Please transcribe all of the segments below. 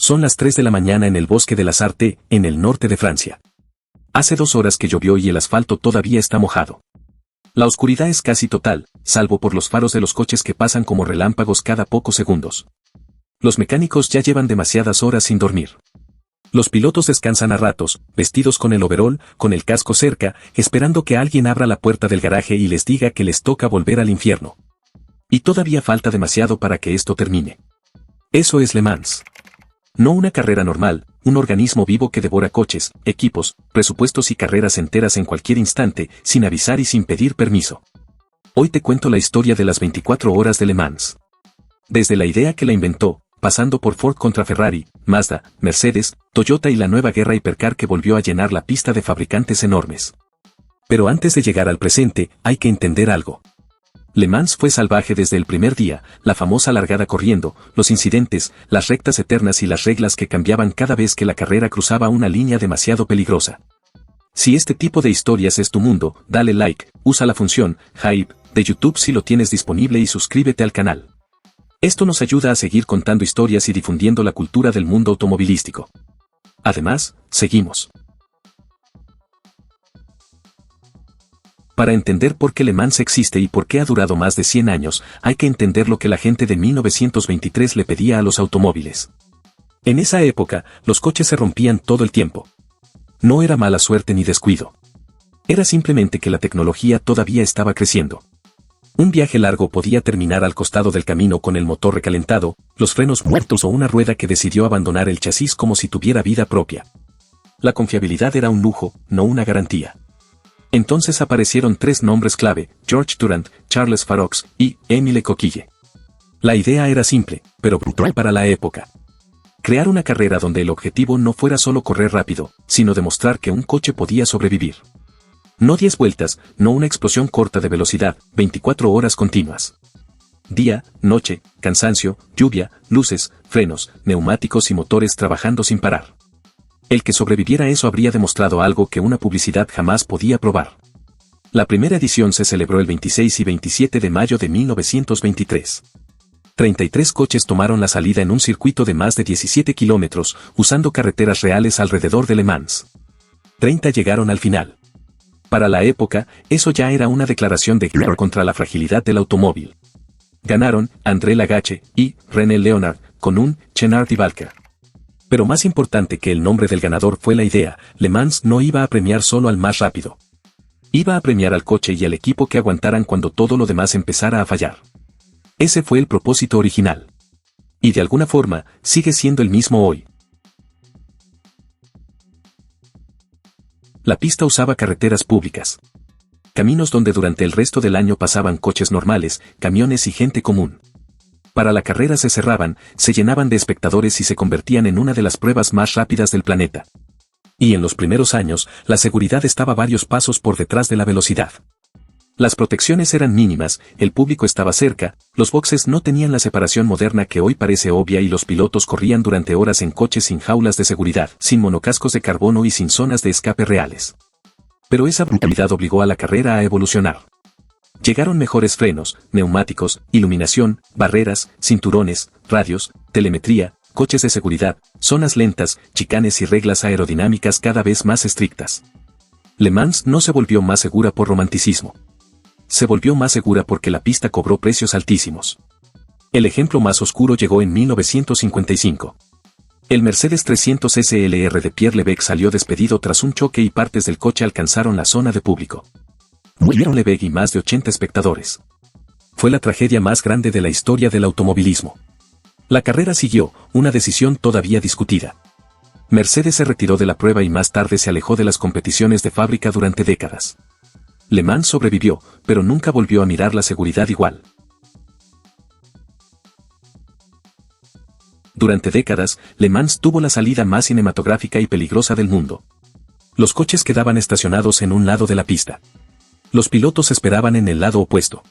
Son las 3 de la mañana en el bosque de la Sarthe, en el norte de Francia. Hace 2 horas que llovió y el asfalto todavía está mojado. La oscuridad es casi total, salvo por los faros de los coches que pasan como relámpagos cada pocos segundos. Los mecánicos ya llevan demasiadas horas sin dormir. Los pilotos descansan a ratos, vestidos con el overol, con el casco cerca, esperando que alguien abra la puerta del garaje y les diga que les toca volver al infierno. Y todavía falta demasiado para que esto termine. Eso es Le Mans. No una carrera normal, un organismo vivo que devora coches, equipos, presupuestos y carreras enteras en cualquier instante, sin avisar y sin pedir permiso. Hoy te cuento la historia de las 24 horas de Le Mans. Desde la idea que la inventó, pasando por Ford contra Ferrari, Mazda, Mercedes, Toyota y la nueva guerra hipercar que volvió a llenar la pista de fabricantes enormes. Pero antes de llegar al presente, hay que entender algo. Le Mans fue salvaje desde el primer día, la famosa largada corriendo, los incidentes, las rectas eternas y las reglas que cambiaban cada vez que la carrera cruzaba una línea demasiado peligrosa. Si este tipo de historias es tu mundo, dale like, usa la función Hype de YouTube si lo tienes disponible y suscríbete al canal. Esto nos ayuda a seguir contando historias y difundiendo la cultura del mundo automovilístico. Además, seguimos. Para entender por qué Le Mans existe y por qué ha durado más de 100 años, hay que entender lo que la gente de 1923 le pedía a los automóviles. En esa época, los coches se rompían todo el tiempo. No era mala suerte ni descuido. Era simplemente que la tecnología todavía estaba creciendo. Un viaje largo podía terminar al costado del camino con el motor recalentado, los frenos muertos o una rueda que decidió abandonar el chasis como si tuviera vida propia. La confiabilidad era un lujo, no una garantía. Entonces aparecieron 3 nombres clave, George Durand, Charles Faroux y Émile Coquille. La idea era simple, pero brutal para la época. Crear una carrera donde el objetivo no fuera solo correr rápido, sino demostrar que un coche podía sobrevivir. No 10 vueltas, no una explosión corta de velocidad, 24 horas continuas. Día, noche, cansancio, lluvia, luces, frenos, neumáticos y motores trabajando sin parar. El que sobreviviera a eso habría demostrado algo que una publicidad jamás podía probar. La primera edición se celebró el 26 y 27 de mayo de 1923. 33 coches tomaron la salida en un circuito de más de 17 kilómetros, usando carreteras reales alrededor de Le Mans. 30 llegaron al final. Para la época, eso ya era una declaración de guerra contra la fragilidad del automóvil. Ganaron André Lagache y René Leonard, con un Chenard y Valker. Pero más importante que el nombre del ganador fue la idea, Le Mans no iba a premiar solo al más rápido. Iba a premiar al coche y al equipo que aguantaran cuando todo lo demás empezara a fallar. Ese fue el propósito original. Y de alguna forma, sigue siendo el mismo hoy. La pista usaba carreteras públicas. Caminos donde durante el resto del año pasaban coches normales, camiones y gente común. Para la carrera se cerraban, se llenaban de espectadores y se convertían en una de las pruebas más rápidas del planeta. Y en los primeros años, la seguridad estaba varios pasos por detrás de la velocidad. Las protecciones eran mínimas, el público estaba cerca, los boxes no tenían la separación moderna que hoy parece obvia y los pilotos corrían durante horas en coches sin jaulas de seguridad, sin monocascos de carbono y sin zonas de escape reales. Pero esa brutalidad obligó a la carrera a evolucionar. Llegaron mejores frenos, neumáticos, iluminación, barreras, cinturones, radios, telemetría, coches de seguridad, zonas lentas, chicanes y reglas aerodinámicas cada vez más estrictas. Le Mans no se volvió más segura por romanticismo. Se volvió más segura porque la pista cobró precios altísimos. El ejemplo más oscuro llegó en 1955. El Mercedes 300 SLR de Pierre Levegh salió despedido tras un choque y partes del coche alcanzaron la zona de público. Murieron Levegh y más de 80 espectadores. Fue la tragedia más grande de la historia del automovilismo. La carrera siguió, una decisión todavía discutida. Mercedes se retiró de la prueba y más tarde se alejó de las competiciones de fábrica durante décadas. Le Mans sobrevivió, pero nunca volvió a mirar la seguridad igual. Durante décadas, Le Mans tuvo la salida más cinematográfica y peligrosa del mundo. Los coches quedaban estacionados en un lado de la pista. Los pilotos esperaban en el lado opuesto.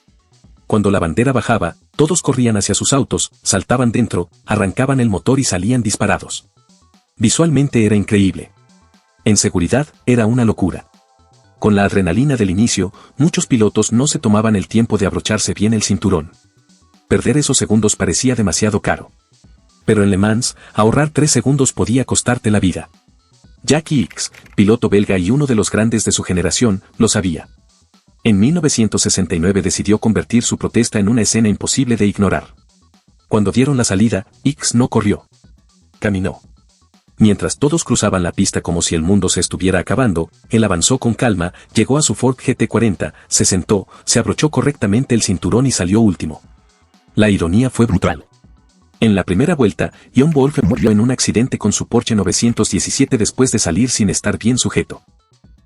Cuando la bandera bajaba, todos corrían hacia sus autos, saltaban dentro, arrancaban el motor y salían disparados. Visualmente era increíble. En seguridad, era una locura. Con la adrenalina del inicio, muchos pilotos no se tomaban el tiempo de abrocharse bien el cinturón. Perder esos segundos parecía demasiado caro. Pero en Le Mans, ahorrar 3 segundos podía costarte la vida. Jackie Ickx, piloto belga y uno de los grandes de su generación, lo sabía. En 1969 decidió convertir su protesta en una escena imposible de ignorar. Cuando dieron la salida, Ickx no corrió. Caminó. Mientras todos cruzaban la pista como si el mundo se estuviera acabando, él avanzó con calma, llegó a su Ford GT40, se sentó, se abrochó correctamente el cinturón y salió último. La ironía fue brutal. En la primera vuelta, Jon Wolfe murió en un accidente con su Porsche 917 después de salir sin estar bien sujeto.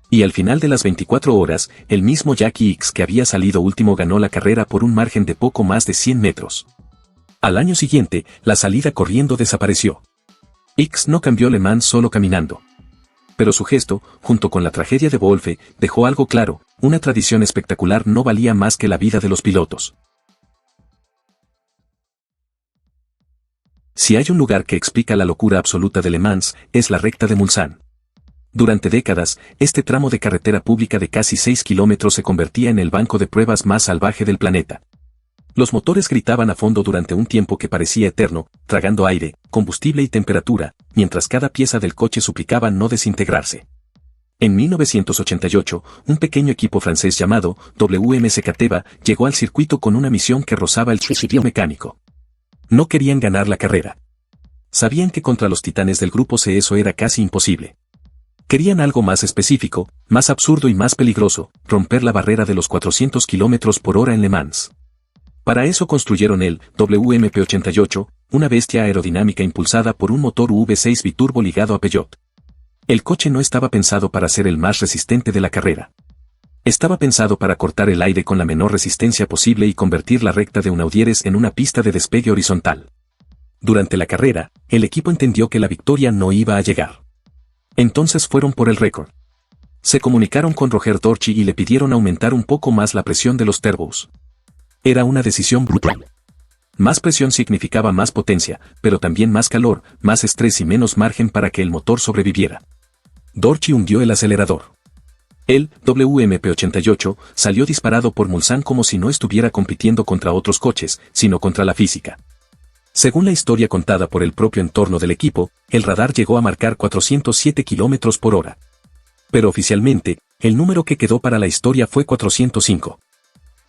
Y al final de las 24 horas, el mismo Jackie Ickx que había salido último ganó la carrera por un margen de poco más de 100 metros. Al año siguiente, la salida corriendo desapareció. Ickx no cambió Le Mans solo caminando. Pero su gesto, junto con la tragedia de Wolfe, dejó algo claro: una tradición espectacular no valía más que la vida de los pilotos. Si hay un lugar que explica la locura absoluta de Le Mans, es la recta de Mulsanne. Durante décadas, este tramo de carretera pública de casi 6 kilómetros se convertía en el banco de pruebas más salvaje del planeta. Los motores gritaban a fondo durante un tiempo que parecía eterno, tragando aire, combustible y temperatura, mientras cada pieza del coche suplicaba no desintegrarse. En 1988, un pequeño equipo francés llamado WMC Cateva llegó al circuito con una misión que rozaba el suicidio mecánico. No querían ganar la carrera. Sabían que contra los titanes del grupo C eso era casi imposible. Querían algo más específico, más absurdo y más peligroso: romper la barrera de los 400 km por hora en Le Mans. Para eso construyeron el WMP88, una bestia aerodinámica impulsada por un motor V6 biturbo ligado a Peugeot. El coche no estaba pensado para ser el más resistente de la carrera. Estaba pensado para cortar el aire con la menor resistencia posible y convertir la recta de Unaudieres en una pista de despegue horizontal. Durante la carrera, el equipo entendió que la victoria no iba a llegar. Entonces fueron por el récord. Se comunicaron con Roger Dorchi y le pidieron aumentar un poco más la presión de los turbos. Era una decisión brutal. Más presión significaba más potencia, pero también más calor, más estrés y menos margen para que el motor sobreviviera. Dorchi hundió el acelerador. El WMP88 salió disparado por Mulsanne como si no estuviera compitiendo contra otros coches, sino contra la física. Según la historia contada por el propio entorno del equipo, el radar llegó a marcar 407 km por hora. Pero oficialmente, el número que quedó para la historia fue 405.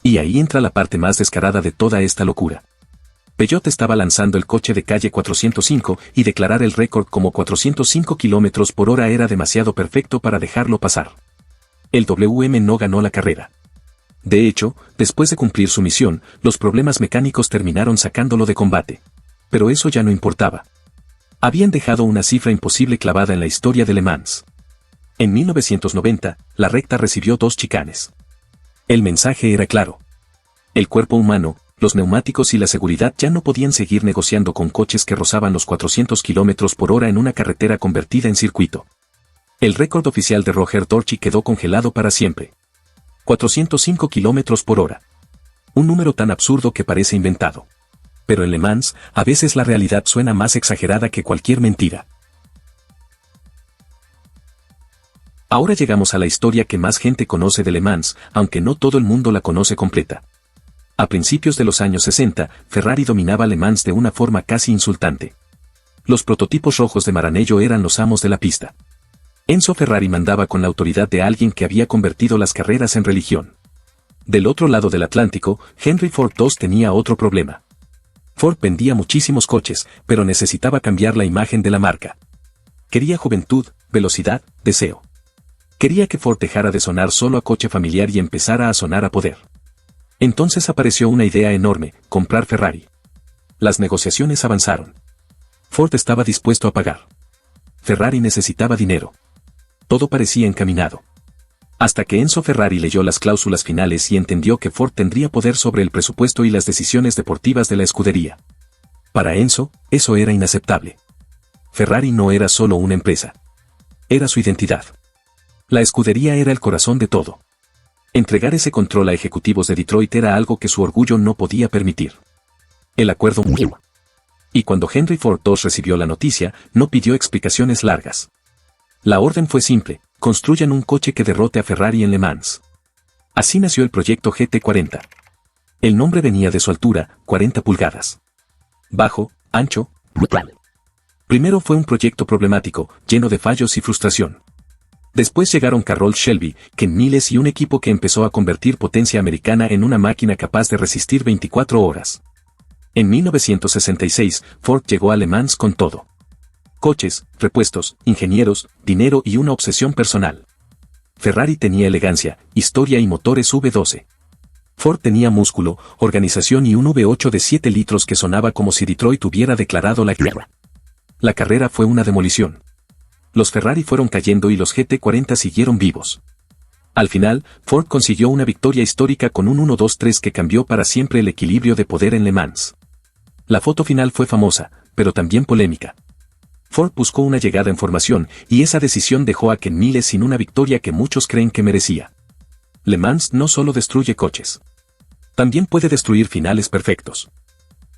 Y ahí entra la parte más descarada de toda esta locura. Peugeot estaba lanzando el coche de calle 405 y declarar el récord como 405 km por hora era demasiado perfecto para dejarlo pasar. El WM no ganó la carrera. De hecho, después de cumplir su misión, los problemas mecánicos terminaron sacándolo de combate. Pero eso ya no importaba. Habían dejado una cifra imposible clavada en la historia de Le Mans. En 1990, la recta recibió 2 chicanes. El mensaje era claro. El cuerpo humano, los neumáticos y la seguridad ya no podían seguir negociando con coches que rozaban los 400 km por hora en una carretera convertida en circuito. El récord oficial de Roger Dorchi quedó congelado para siempre. 405 km por hora. Un número tan absurdo que parece inventado. Pero en Le Mans, a veces la realidad suena más exagerada que cualquier mentira. Ahora llegamos a la historia que más gente conoce de Le Mans, aunque no todo el mundo la conoce completa. A principios de los años 60, Ferrari dominaba Le Mans de una forma casi insultante. Los prototipos rojos de Maranello eran los amos de la pista. Enzo Ferrari mandaba con la autoridad de alguien que había convertido las carreras en religión. Del otro lado del Atlántico, Henry Ford II tenía otro problema. Ford vendía muchísimos coches, pero necesitaba cambiar la imagen de la marca. Quería juventud, velocidad, deseo. Quería que Ford dejara de sonar solo a coche familiar y empezara a sonar a poder. Entonces apareció una idea enorme: comprar Ferrari. Las negociaciones avanzaron. Ford estaba dispuesto a pagar. Ferrari necesitaba dinero. Todo parecía encaminado. Hasta que Enzo Ferrari leyó las cláusulas finales y entendió que Ford tendría poder sobre el presupuesto y las decisiones deportivas de la escudería. Para Enzo, eso era inaceptable. Ferrari no era solo una empresa. Era su identidad. La escudería era el corazón de todo. Entregar ese control a ejecutivos de Detroit era algo que su orgullo no podía permitir. El acuerdo murió. Y cuando Henry Ford II recibió la noticia, no pidió explicaciones largas. La orden fue simple: construyan un coche que derrote a Ferrari en Le Mans. Así nació el proyecto GT40. El nombre venía de su altura, 40 pulgadas. Bajo, ancho, Primero fue un proyecto problemático, lleno de fallos y frustración. Después llegaron Carroll Shelby, Ken Miles y un equipo que empezó a convertir potencia americana en una máquina capaz de resistir 24 horas. En 1966, Ford llegó a Le Mans con todo. Coches, repuestos, ingenieros, dinero y una obsesión personal. Ferrari tenía elegancia, historia y motores V12. Ford tenía músculo, organización y un V8 de 7 litros que sonaba como si Detroit hubiera declarado la guerra. La carrera fue una demolición. Los Ferrari fueron cayendo y los GT40 siguieron vivos. Al final, Ford consiguió una victoria histórica con un 1-2-3 que cambió para siempre el equilibrio de poder en Le Mans. La foto final fue famosa, pero también polémica. Ford buscó una llegada en formación y esa decisión dejó a Ken Miles sin una victoria que muchos creen que merecía. Le Mans no solo destruye coches. También puede destruir finales perfectos.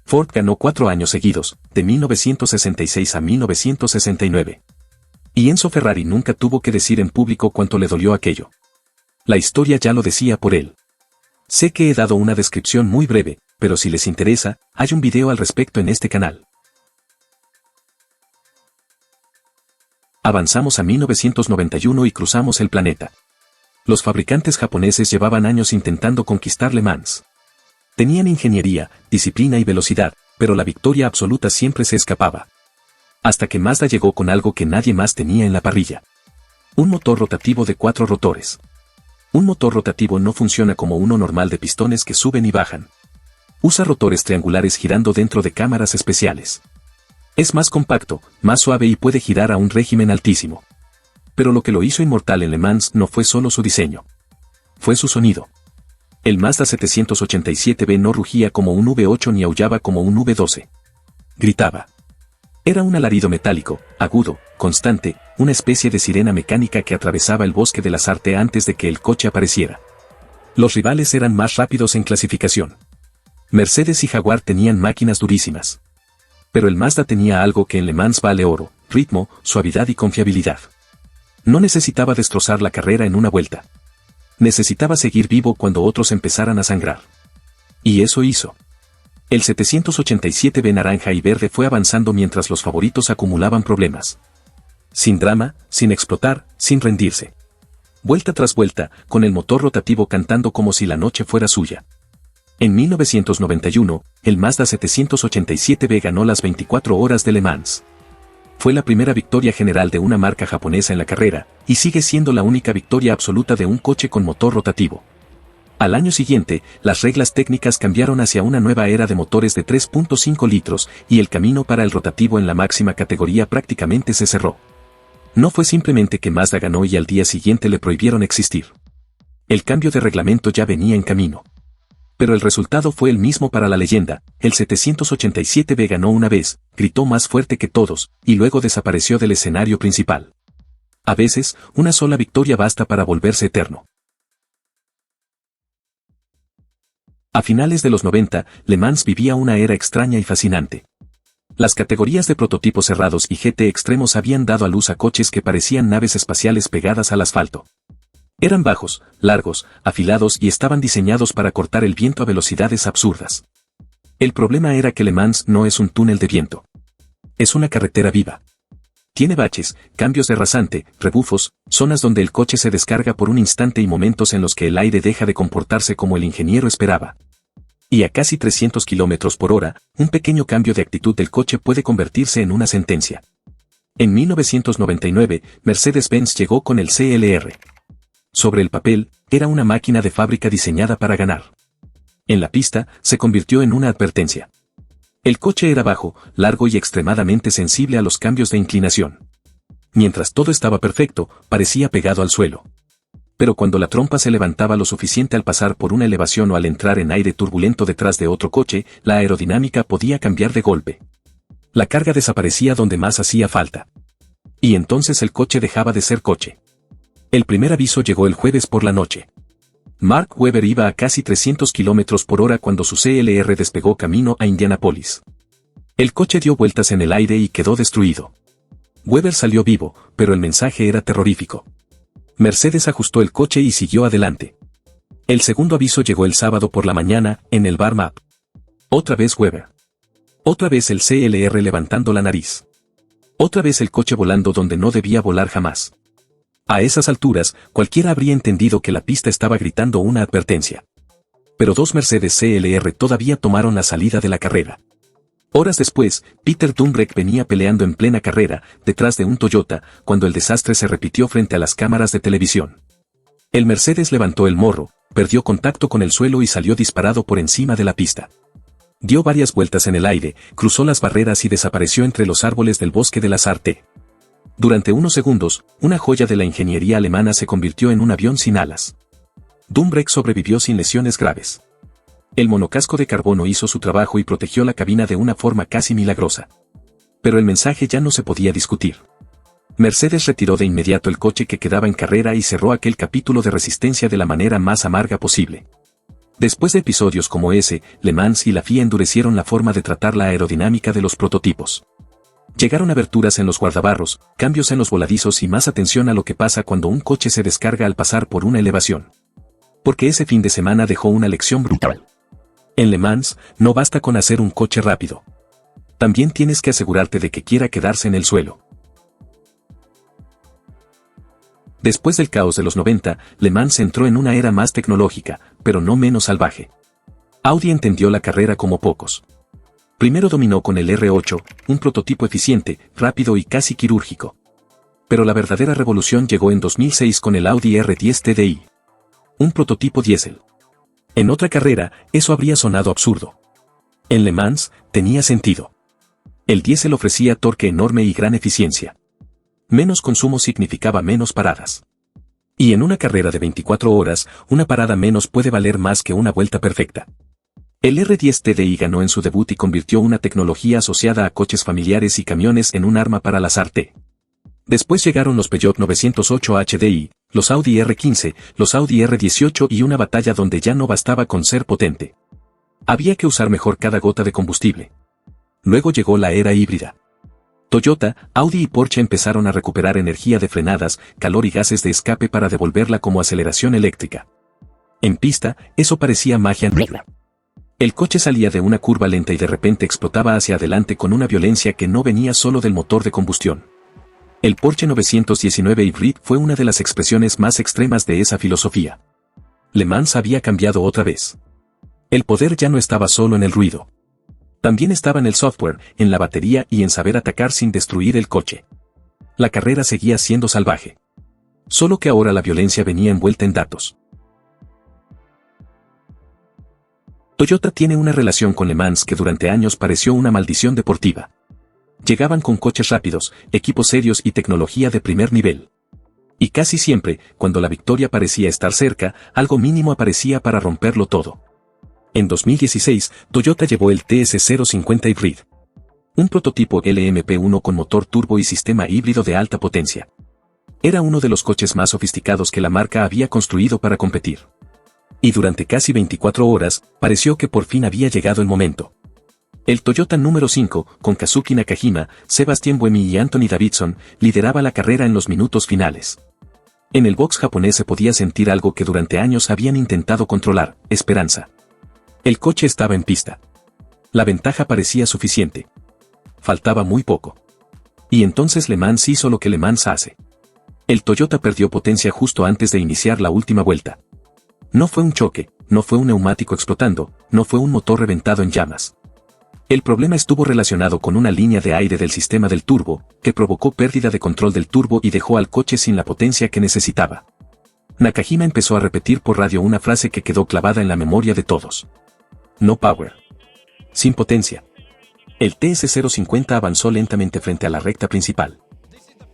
Ford ganó 4 años seguidos, de 1966 a 1969. Y Enzo Ferrari nunca tuvo que decir en público cuánto le dolió aquello. La historia ya lo decía por él. Sé que he dado una descripción muy breve, pero si les interesa, hay un video al respecto en este canal. Avanzamos a 1991 y cruzamos el planeta. Los fabricantes japoneses llevaban años intentando conquistar Le Mans. Tenían ingeniería, disciplina y velocidad, pero la victoria absoluta siempre se escapaba. Hasta que Mazda llegó con algo que nadie más tenía en la parrilla. Un motor rotativo de 4 rotores. Un motor rotativo no funciona como uno normal de pistones que suben y bajan. Usa rotores triangulares girando dentro de cámaras especiales. Es más compacto, más suave y puede girar a un régimen altísimo. Pero lo que lo hizo inmortal en Le Mans no fue solo su diseño. Fue su sonido. El Mazda 787B no rugía como un V8 ni aullaba como un V12. Gritaba. Era un alarido metálico, agudo, constante, una especie de sirena mecánica que atravesaba el bosque de la Sarthe antes de que el coche apareciera. Los rivales eran más rápidos en clasificación. Mercedes y Jaguar tenían máquinas durísimas. Pero el Mazda tenía algo que en Le Mans vale oro: ritmo, suavidad y confiabilidad. No necesitaba destrozar la carrera en una vuelta. Necesitaba seguir vivo cuando otros empezaran a sangrar. Y eso hizo. El 787B naranja y verde fue avanzando mientras los favoritos acumulaban problemas. Sin drama, sin explotar, sin rendirse. Vuelta tras vuelta, con el motor rotativo cantando como si la noche fuera suya. En 1991, el Mazda 787B ganó las 24 horas de Le Mans. Fue la primera victoria general de una marca japonesa en la carrera, y sigue siendo la única victoria absoluta de un coche con motor rotativo. Al año siguiente, las reglas técnicas cambiaron hacia una nueva era de motores de 3.5 litros, y el camino para el rotativo en la máxima categoría prácticamente se cerró. No fue simplemente que Mazda ganó y al día siguiente le prohibieron existir. El cambio de reglamento ya venía en camino. Pero el resultado fue el mismo para la leyenda: el 787B ganó una vez, gritó más fuerte que todos, y luego desapareció del escenario principal. A veces, una sola victoria basta para volverse eterno. A finales de los 90, Le Mans vivía una era extraña y fascinante. Las categorías de prototipos cerrados y GT extremos habían dado a luz a coches que parecían naves espaciales pegadas al asfalto. Eran bajos, largos, afilados y estaban diseñados para cortar el viento a velocidades absurdas. El problema era que Le Mans no es un túnel de viento. Es una carretera viva. Tiene baches, cambios de rasante, rebufos, zonas donde el coche se descarga por un instante y momentos en los que el aire deja de comportarse como el ingeniero esperaba. Y a casi 300 km por hora, un pequeño cambio de actitud del coche puede convertirse en una sentencia. En 1999, Mercedes-Benz llegó con el CLR. Sobre el papel, era una máquina de fábrica diseñada para ganar. En la pista, se convirtió en una advertencia. El coche era bajo, largo y extremadamente sensible a los cambios de inclinación. Mientras todo estaba perfecto, parecía pegado al suelo. Pero cuando la trompa se levantaba lo suficiente al pasar por una elevación o al entrar en aire turbulento detrás de otro coche, la aerodinámica podía cambiar de golpe. La carga desaparecía donde más hacía falta. Y entonces el coche dejaba de ser coche. El primer aviso llegó el jueves por la noche. Mark Webber iba a casi 300 km por hora cuando su CLR despegó camino a Indianápolis. El coche dio vueltas en el aire y quedó destruido. Webber salió vivo, pero el mensaje era terrorífico. Mercedes ajustó el coche y siguió adelante. El segundo aviso llegó el sábado por la mañana, en el bar map. Otra vez Webber. Otra vez el CLR levantando la nariz. Otra vez el coche volando donde no debía volar jamás. A esas alturas, cualquiera habría entendido que la pista estaba gritando una advertencia. Pero dos Mercedes CLR todavía tomaron la salida de la carrera. Horas después, Peter Dumbrek venía peleando en plena carrera, detrás de un Toyota, cuando el desastre se repitió frente a las cámaras de televisión. El Mercedes levantó el morro, perdió contacto con el suelo y salió disparado por encima de la pista. Dio varias vueltas en el aire, cruzó las barreras y desapareció entre los árboles del bosque de la Sarthe. Durante unos segundos, una joya de la ingeniería alemana se convirtió en un avión sin alas. Dumbrek sobrevivió sin lesiones graves. El monocasco de carbono hizo su trabajo y protegió la cabina de una forma casi milagrosa. Pero el mensaje ya no se podía discutir. Mercedes retiró de inmediato el coche que quedaba en carrera y cerró aquel capítulo de resistencia de la manera más amarga posible. Después de episodios como ese, Le Mans y la FIA endurecieron la forma de tratar la aerodinámica de los prototipos. Llegaron aberturas en los guardabarros, cambios en los voladizos y más atención a lo que pasa cuando un coche se descarga al pasar por una elevación. Porque ese fin de semana dejó una lección brutal. En Le Mans, no basta con hacer un coche rápido. También tienes que asegurarte de que quiera quedarse en el suelo. Después del caos de los 90, Le Mans entró en una era más tecnológica, pero no menos salvaje. Audi entendió la carrera como pocos. Primero dominó con el R8, un prototipo eficiente, rápido y casi quirúrgico. Pero la verdadera revolución llegó en 2006 con el Audi R10 TDI. Un prototipo diésel. En otra carrera, eso habría sonado absurdo. En Le Mans, tenía sentido. El diésel ofrecía torque enorme y gran eficiencia. Menos consumo significaba menos paradas. Y en una carrera de 24 horas, una parada menos puede valer más que una vuelta perfecta. El R10 TDI ganó en su debut y convirtió una tecnología asociada a coches familiares y camiones en un arma para la Sarthe. Después llegaron los Peugeot 908 HDI, los Audi R15, los Audi R18 y una batalla donde ya no bastaba con ser potente. Había que usar mejor cada gota de combustible. Luego llegó la era híbrida. Toyota, Audi y Porsche empezaron a recuperar energía de frenadas, calor y gases de escape para devolverla como aceleración eléctrica. En pista, eso parecía magia negra. El coche salía de una curva lenta y de repente explotaba hacia adelante con una violencia que no venía solo del motor de combustión. El Porsche 919 Hybrid fue una de las expresiones más extremas de esa filosofía. Le Mans había cambiado otra vez. El poder ya no estaba solo en el ruido. También estaba en el software, en la batería y en saber atacar sin destruir el coche. La carrera seguía siendo salvaje. Solo que ahora la violencia venía envuelta en datos. Toyota tiene una relación con Le Mans que durante años pareció una maldición deportiva. Llegaban con coches rápidos, equipos serios y tecnología de primer nivel. Y casi siempre, cuando la victoria parecía estar cerca, algo mínimo aparecía para romperlo todo. En 2016, Toyota llevó el TS050 Hybrid. Un prototipo LMP1 con motor turbo y sistema híbrido de alta potencia. Era uno de los coches más sofisticados que la marca había construido para competir. Y durante casi 24 horas, pareció que por fin había llegado el momento. El Toyota número 5, con Kazuki Nakajima, Sebastián Buemi y Anthony Davidson, lideraba la carrera en los minutos finales. En el box japonés se podía sentir algo que durante años habían intentado controlar: esperanza. El coche estaba en pista. La ventaja parecía suficiente. Faltaba muy poco. Y entonces Le Mans hizo lo que Le Mans hace. El Toyota perdió potencia justo antes de iniciar la última vuelta. No fue un choque, no fue un neumático explotando, no fue un motor reventado en llamas. El problema estuvo relacionado con una línea de aire del sistema del turbo, que provocó pérdida de control del turbo y dejó al coche sin la potencia que necesitaba. Nakajima empezó a repetir por radio una frase que quedó clavada en la memoria de todos. No power. Sin potencia. El TS050 avanzó lentamente frente a la recta principal.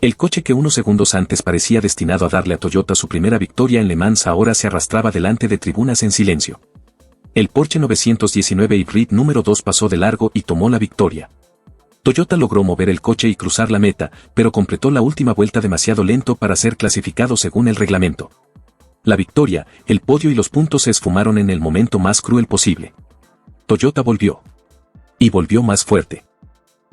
El coche que unos segundos antes parecía destinado a darle a Toyota su primera victoria en Le Mans ahora se arrastraba delante de tribunas en silencio. El Porsche 919 Hybrid número 2 pasó de largo y tomó la victoria. Toyota logró mover el coche y cruzar la meta, pero completó la última vuelta demasiado lento para ser clasificado según el reglamento. La victoria, el podio y los puntos se esfumaron en el momento más cruel posible. Toyota volvió. Y volvió más fuerte.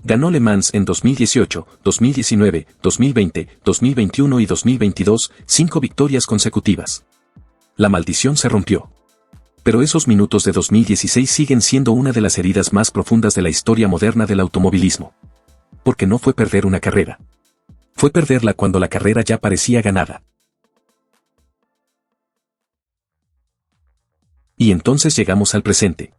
Ganó Le Mans en 2018, 2019, 2020, 2021 y 2022, 5 victorias consecutivas. La maldición se rompió. Pero esos minutos de 2016 siguen siendo una de las heridas más profundas de la historia moderna del automovilismo. Porque no fue perder una carrera. Fue perderla cuando la carrera ya parecía ganada. Y entonces llegamos al presente.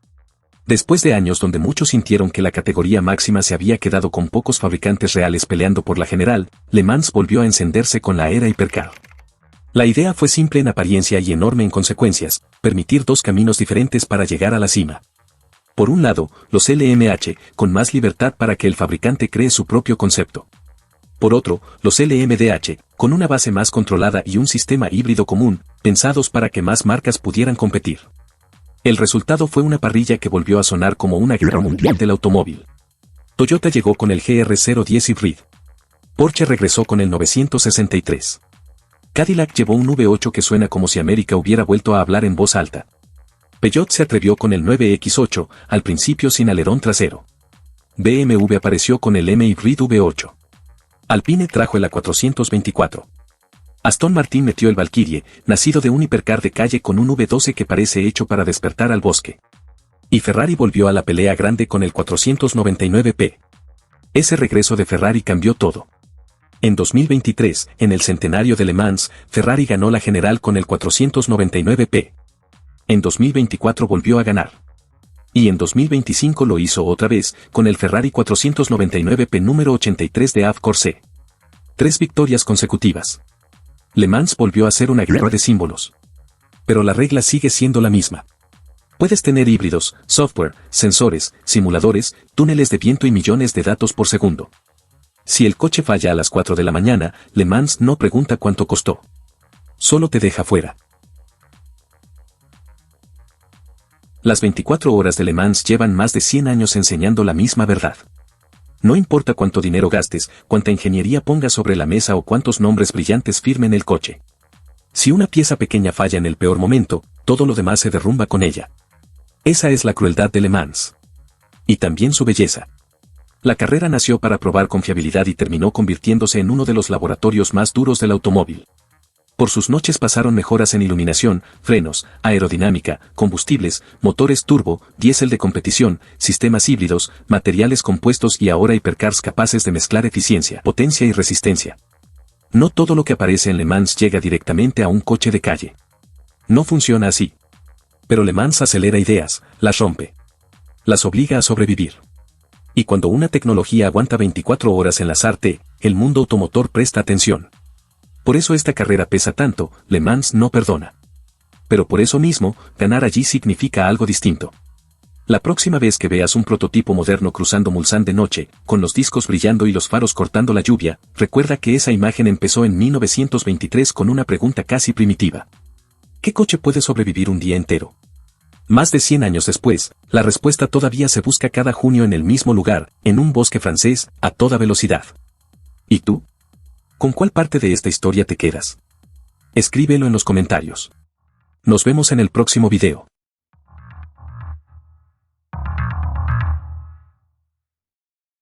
Después de años donde muchos sintieron que la categoría máxima se había quedado con pocos fabricantes reales peleando por la general, Le Mans volvió a encenderse con la era Hypercar. La idea fue simple en apariencia y enorme en consecuencias, permitir dos caminos diferentes para llegar a la cima. Por un lado, los LMH, con más libertad para que el fabricante cree su propio concepto. Por otro, los LMDH, con una base más controlada y un sistema híbrido común, pensados para que más marcas pudieran competir. El resultado fue una parrilla que volvió a sonar como una guerra mundial del automóvil. Toyota llegó con el GR010 Hybrid. Porsche regresó con el 963. Cadillac llevó un V8 que suena como si América hubiera vuelto a hablar en voz alta. Peugeot se atrevió con el 9X8, al principio sin alerón trasero. BMW apareció con el M-Hybrid V8. Alpine trajo el A424. Aston Martin metió el Valkyrie, nacido de un hipercar de calle con un V12 que parece hecho para despertar al bosque. Y Ferrari volvió a la pelea grande con el 499P. Ese regreso de Ferrari cambió todo. En 2023, en el centenario de Le Mans, Ferrari ganó la general con el 499P. En 2024 volvió a ganar. Y en 2025 lo hizo otra vez, con el Ferrari 499P número 83 de Ave Corse. 3 victorias consecutivas. Le Mans volvió a ser una guerra de símbolos. Pero la regla sigue siendo la misma. Puedes tener híbridos, software, sensores, simuladores, túneles de viento y millones de datos por segundo. Si el coche falla a las 4 de la mañana, Le Mans no pregunta cuánto costó. Solo te deja fuera. Las 24 horas de Le Mans llevan más de 100 años enseñando la misma verdad. No importa cuánto dinero gastes, cuánta ingeniería pongas sobre la mesa o cuántos nombres brillantes firmen el coche. Si una pieza pequeña falla en el peor momento, todo lo demás se derrumba con ella. Esa es la crueldad de Le Mans. Y también su belleza. La carrera nació para probar confiabilidad y terminó convirtiéndose en uno de los laboratorios más duros del automóvil. Por sus noches pasaron mejoras en iluminación, frenos, aerodinámica, combustibles, motores turbo, diésel de competición, sistemas híbridos, materiales compuestos y ahora hipercars capaces de mezclar eficiencia, potencia y resistencia. No todo lo que aparece en Le Mans llega directamente a un coche de calle. No funciona así. Pero Le Mans acelera ideas, las rompe. Las obliga a sobrevivir. Y cuando una tecnología aguanta 24 horas en enlazarte, el mundo automotor presta atención. Por eso esta carrera pesa tanto, Le Mans no perdona. Pero por eso mismo, ganar allí significa algo distinto. La próxima vez que veas un prototipo moderno cruzando Mulsanne de noche, con los discos brillando y los faros cortando la lluvia, recuerda que esa imagen empezó en 1923 con una pregunta casi primitiva. ¿Qué coche puede sobrevivir un día entero? Más de 100 años después, la respuesta todavía se busca cada junio en el mismo lugar, en un bosque francés, a toda velocidad. ¿Y tú? ¿Con cuál parte de esta historia te quedas? Escríbelo en los comentarios. Nos vemos en el próximo video.